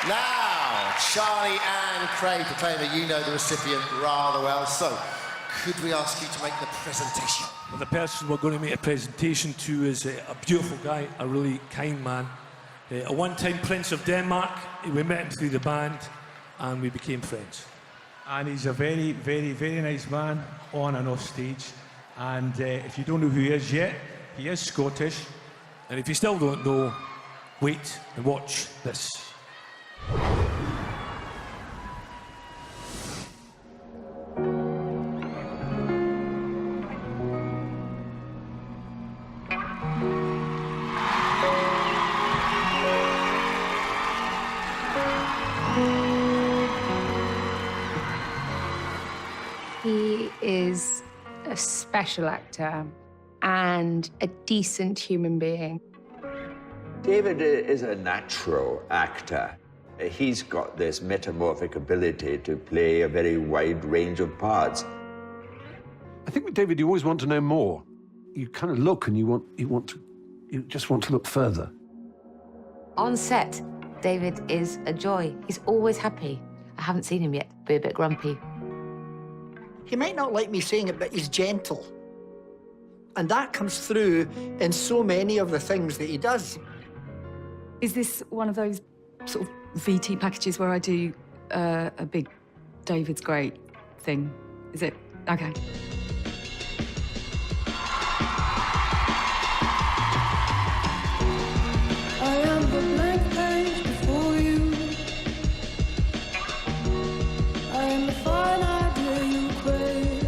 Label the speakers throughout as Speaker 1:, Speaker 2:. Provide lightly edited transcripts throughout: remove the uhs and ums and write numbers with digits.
Speaker 1: Now, Charlie and Craig Proclaimer, you know the recipient rather well, so could we ask you to make the presentation?
Speaker 2: Well, the person we're going to make a presentation to is a beautiful guy, a really kind man, a one-time Prince of Denmark. We met him through the band and we became friends.
Speaker 3: And he's a very, very, very nice man on and off stage. And if you don't know who he is yet, he is Scottish.
Speaker 2: And if you still don't know, wait and watch this.
Speaker 4: He is a special actor and a decent human being.
Speaker 5: David is a natural actor. He's got this metamorphic ability to play a very wide range of parts.
Speaker 6: I think with David, you always want to know more. You kind of look and you just want to look further.
Speaker 7: On set, David is a joy. He's always happy. I haven't seen him yet be a bit grumpy.
Speaker 8: He might not like me saying it, but he's gentle. And that comes through in so many of the things that he does.
Speaker 9: Is this one of those sort of VT packages where I do a big David's great thing? Is it? Okay.
Speaker 10: I am the blank page before you. I am the fine idea you crave.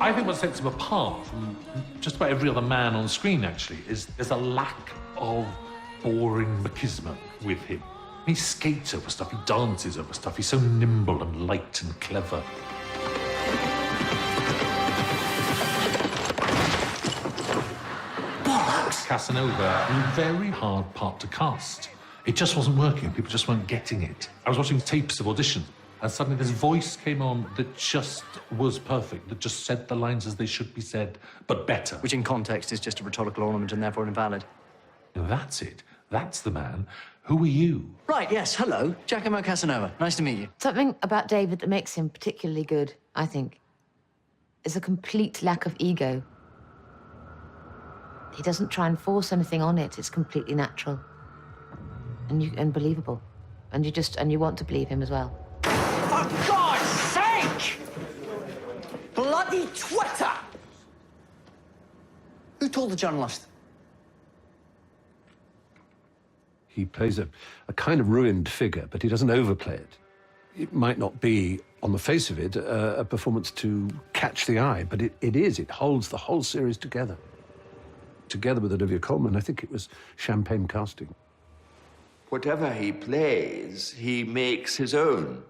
Speaker 11: I think what sets him apart from just about every other man on screen, actually, is there's a lack of boring machismo with him. He skates over stuff, he dances over stuff, he's so nimble and light and clever. Casanova, a very hard part to cast. It just wasn't working, people just weren't getting it. I was watching tapes of auditions, and suddenly this voice came on that just was perfect, that just said the lines as they should be said, but better.
Speaker 12: Which in context is just a rhetorical ornament and therefore invalid.
Speaker 11: That's it. That's the man. Who are you?
Speaker 12: Right, yes, hello. Giacomo Casanova. Nice to meet you.
Speaker 7: Something about David that makes him particularly good, I think, is a complete lack of ego. He doesn't try and force anything on it. It's completely natural and believable. And you want to believe him as well.
Speaker 8: For God's sake! Bloody Twitter!
Speaker 12: Who told the journalist?
Speaker 6: He plays a kind of ruined figure, but he doesn't overplay it. It might not be, on the face of it, a performance to catch the eye, but it is. It holds the whole series together. Together with Olivia Colman, I think it was champagne casting.
Speaker 5: Whatever he plays, he makes his own.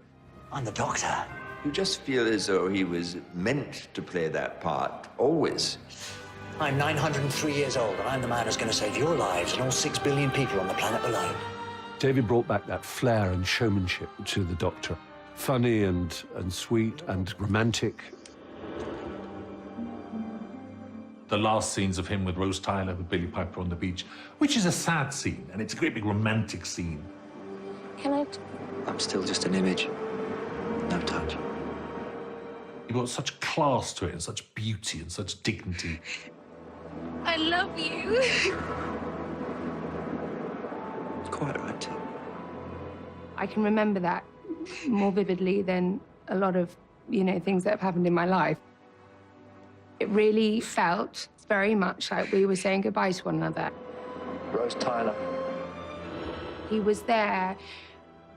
Speaker 12: I'm the Doctor.
Speaker 5: You just feel as though he was meant to play that part, always.
Speaker 12: I'm 903 years old, and I'm the man who's going to save your lives and all 6 billion people on the planet below.
Speaker 6: David brought back that flair and showmanship to the Doctor. Funny and sweet and romantic.
Speaker 11: The last scenes of him with Rose Tyler, with Billy Piper on the beach, which is a sad scene, and it's a great big romantic scene.
Speaker 7: Can I?
Speaker 12: I'm still just an image. No touch.
Speaker 11: He brought such class to it, and such beauty, and such dignity.
Speaker 4: I love you.
Speaker 12: It's quite right, too.
Speaker 4: I can remember that more vividly than a lot of, things that have happened in my life. It really felt very much like we were saying goodbye to one another.
Speaker 12: Rose Tyler.
Speaker 4: He was there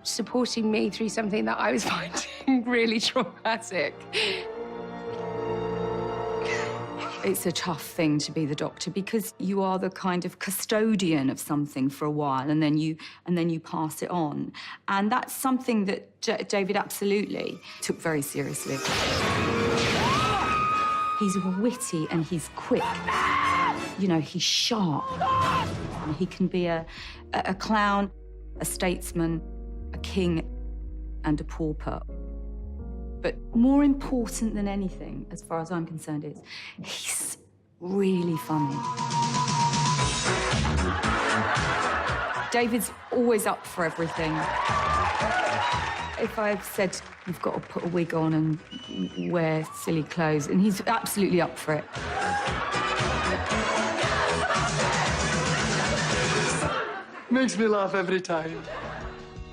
Speaker 4: supporting me through something that I was finding really traumatic.
Speaker 9: It's a tough thing to be the Doctor because you are the kind of custodian of something for a while, and then you pass it on, and that's something that David absolutely took very seriously. He's witty and he's quick. He's sharp. He can be a clown, a statesman, a king, and a pauper. But more important than anything, as far as I'm concerned, is he's really funny. David's always up for everything. If I've said you've got to put a wig on and wear silly clothes, and he's absolutely up for it.
Speaker 10: Makes me laugh every time.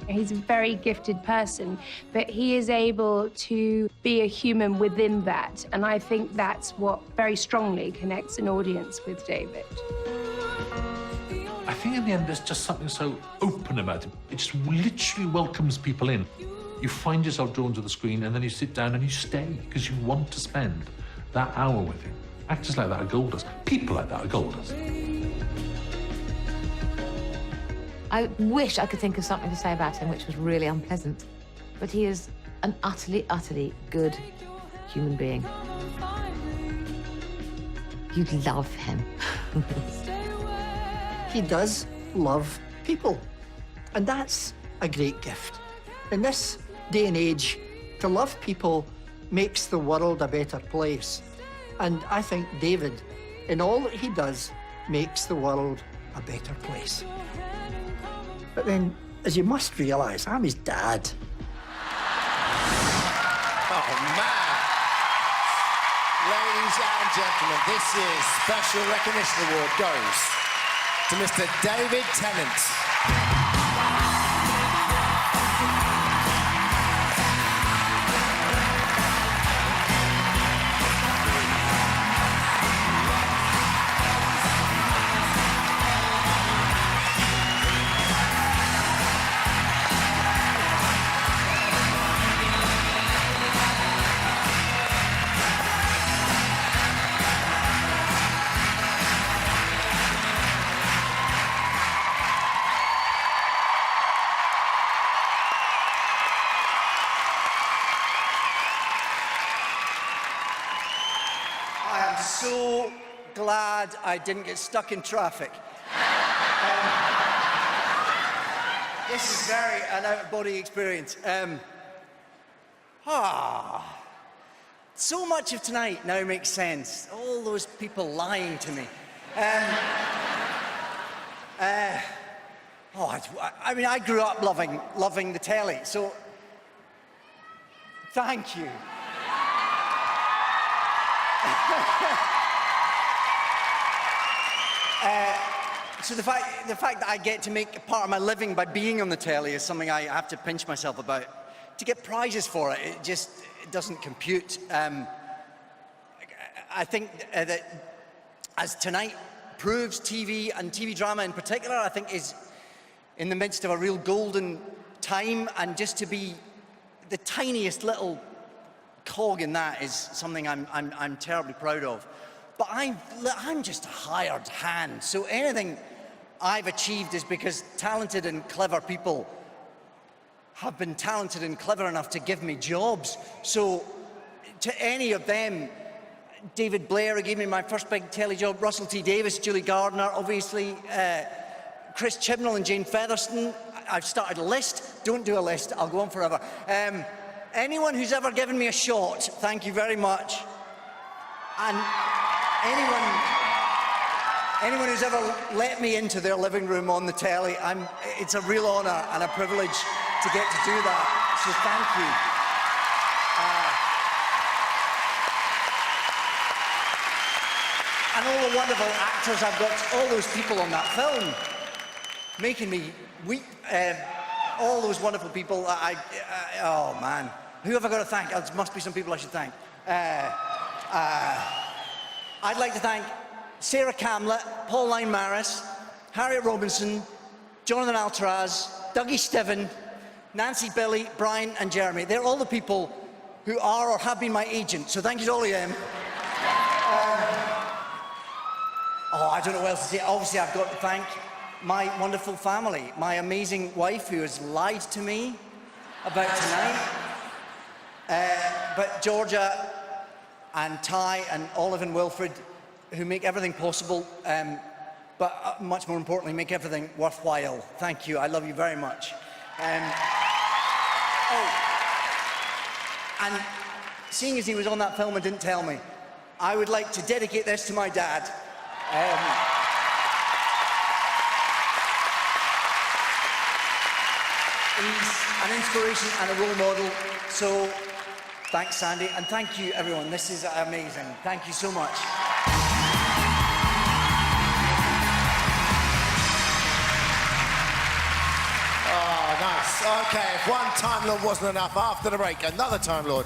Speaker 4: He's a very gifted person, but he is able to be a human within that. And I think that's what very strongly connects an audience with David.
Speaker 11: I think in the end, there's just something so open about it. It just literally welcomes people in. You find yourself drawn to the screen, and then you sit down and you stay because you want to spend that hour with him. Actors like that are gold dust. People like that are gold dust.
Speaker 7: I wish I could think of something to say about him which was really unpleasant, but he is an utterly, utterly good human being. You'd love him.
Speaker 8: He does love people, and that's a great gift. In this day and age, to love people makes the world a better place. And I think David, in all that he does, makes the world a better place. But then, as you must realise, I'm his dad.
Speaker 1: Oh, man. Ladies and gentlemen, this year's Special Recognition Award goes to Mr. David Tennant.
Speaker 13: So glad I didn't get stuck in traffic. This is very an out-of-body experience. So much of tonight now makes sense. All those people lying to me. I mean, I grew up loving the telly, so thank you. So the fact that I get to make a part of my living by being on the telly is something I have to pinch myself about. To get prizes for it, it doesn't compute. I think that, as tonight proves, TV and TV drama in particular, I think is in the midst of a real golden time, and just to be the tiniest little cog in that is something I'm terribly proud of. But I'm just a hired hand, so anything I've achieved is because talented and clever people have been talented and clever enough to give me jobs. So to any of them, David Blair, who gave me my first big telly job, Russell T Davies, Julie Gardner, obviously, Chris Chibnall and Jane Featherstone. I've started a list. Don't do a list, I'll go on forever. Anyone who's ever given me a shot, thank you very much. And anyone who's ever let me into their living room on the telly, it's a real honour and a privilege to get to do that, so thank you. And all the wonderful actors I've got, all those people on that film, making me weep. All those wonderful people, oh man. Who have I got to thank? There must be some people I should thank. I'd like to thank Sarah Camlett, Paul Lyne-Maris, Harriet Robinson, Jonathan Altaraz, Dougie Stiven, Nancy, Billy, Brian and Jeremy. They're all the people who are or have been my agent, so thank you to all of them. I don't know what else to say. Obviously, I've got to thank my wonderful family, my amazing wife who has lied to me about tonight. But Georgia and Ty and Olive and Wilfred, who make everything possible, but much more importantly, make everything worthwhile. Thank you, I love you very much. And seeing as he was on that film and didn't tell me, I would like to dedicate this to my dad. He's an inspiration and a role model. So thanks, Sandy, and thank you, everyone. This is amazing. Thank you so much.
Speaker 1: Oh, nice. Okay, if one Time Lord wasn't enough, after the break, another Time Lord.